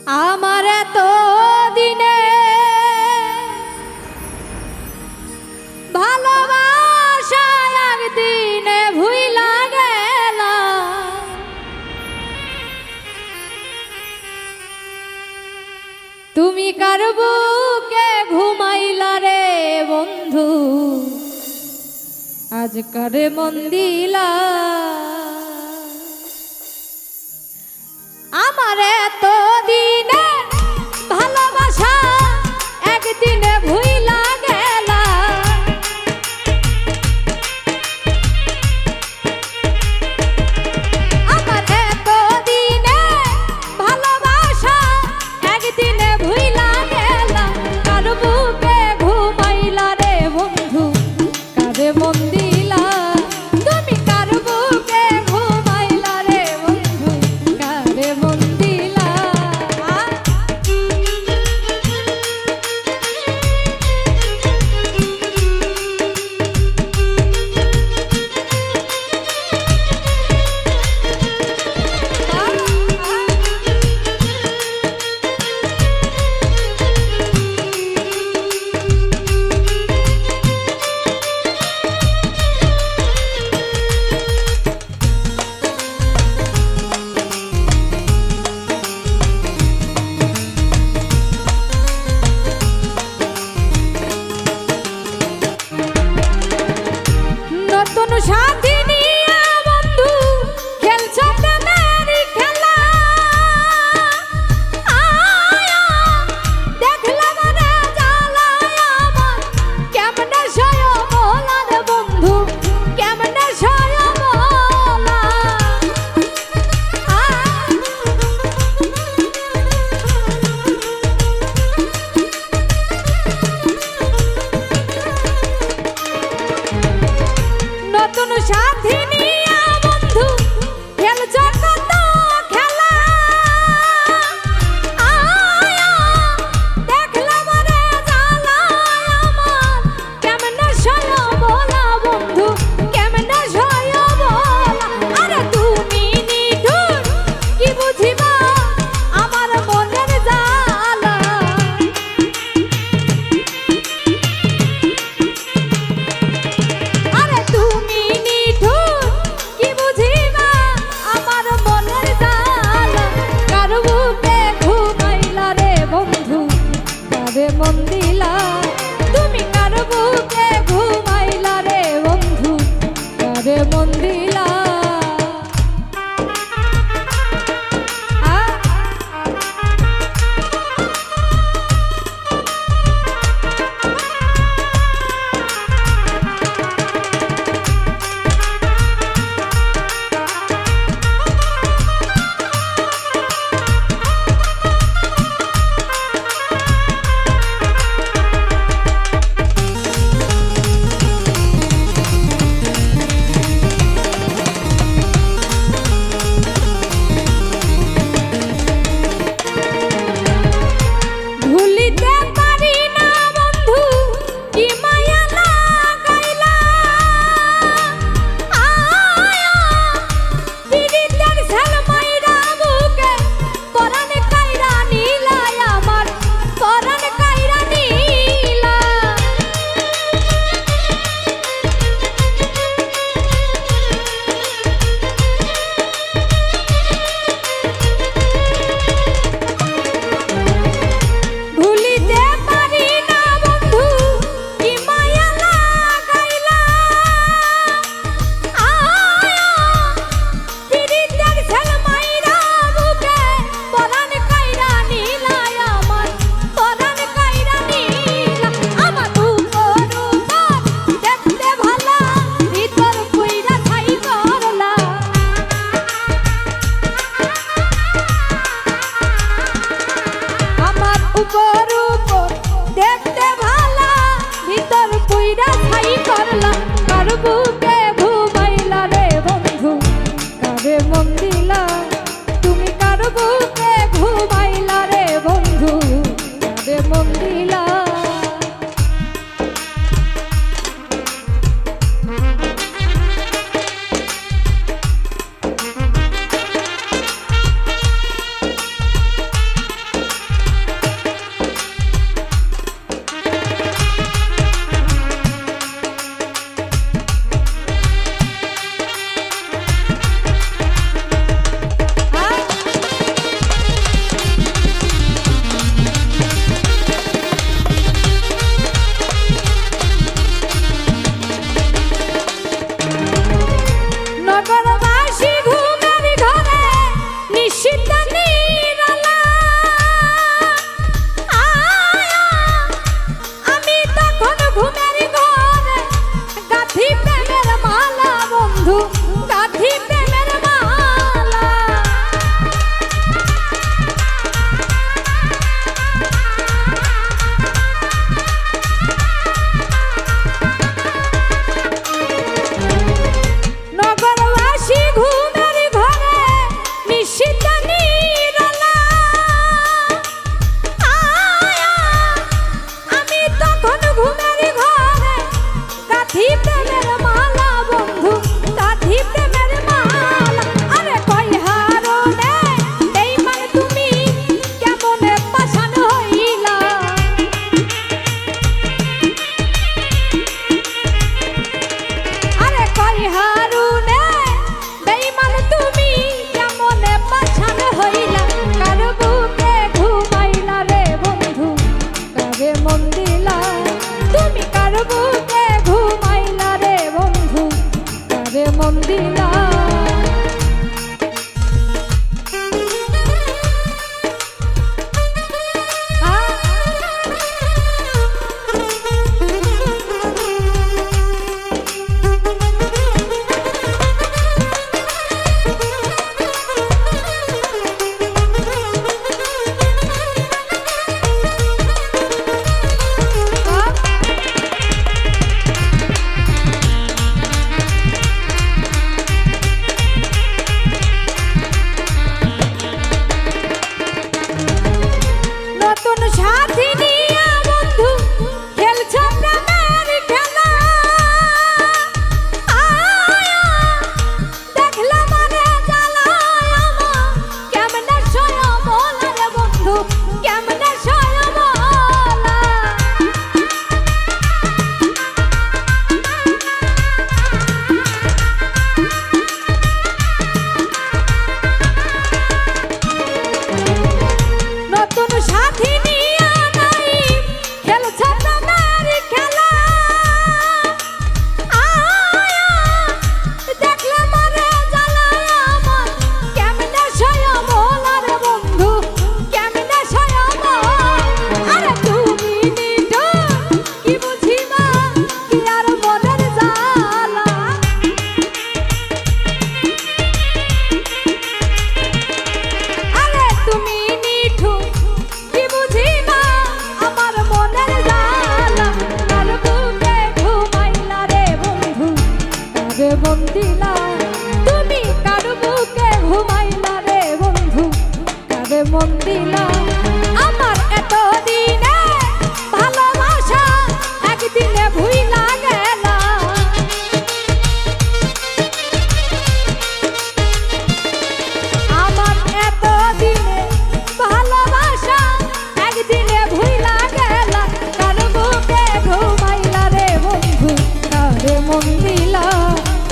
আমার এত দিনে ভালোবাসা একদিনে ভুইলা গেল। তুমি কার বুকে ঘুমাইলা রে বন্ধু, আজ কারে মন দিলা। আমার এত দিনে ভালোবাসা একদিনে ভুইলা গেলা। আমার এত দিনে ভালোবাসা একদিনে ভুইলা গেলা। কার বুকে ঘুমাইলা রে বন্ধু, কারে মন দিলা। তুমি কার বুকে ঘুমাইলা রে বন্ধু, কারে মন দিলা। নতুন সাথী নিয়ে বন্ধু খেলছ প্রেমের খেলা। আয়া দেখলাম রে জ্বালায় আমার, কেমনে সয় বলা রে বন্ধু, কেমনে সয় বলা। নতুন সাথী নিয়া বন্ধু খেলছ কত খেলা। আয়া দেখলাম রে জ্বালায় আমার, কেমনে সয় বলা বন্ধু, কেমনে সয় বলা। আরে তুমি নিঠুর কি বুঝিবা আমার মনের জ্বালা। আরে তুমি নিঠুর কি বুঝিবা আমার মনের জ্বালা। কার বুকে ঘুমাইলা রে বন্ধু, কারে মন দিলা। তুমি কার বুকে ঘুমাইলা রে বন্ধু, কারে মন দিলা। দিলা আমার এত দিনে ভালোবাসা একদিনে ভুইলা গেলা আমার এত দিনে ভালোবাসা একদিনে ভুইলা গেলা কার বুকে ঘুমাইলা রে বন্ধু কারে মন দিলা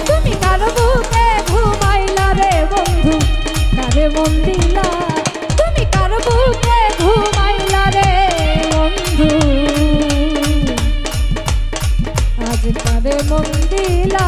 তুমি কার বুকে ঘুমাইলা রে বন্ধু কারে মন দিলা তুমি কার বুকে ঘুমাইলা রে বন্ধু আজ কারে মন দিলা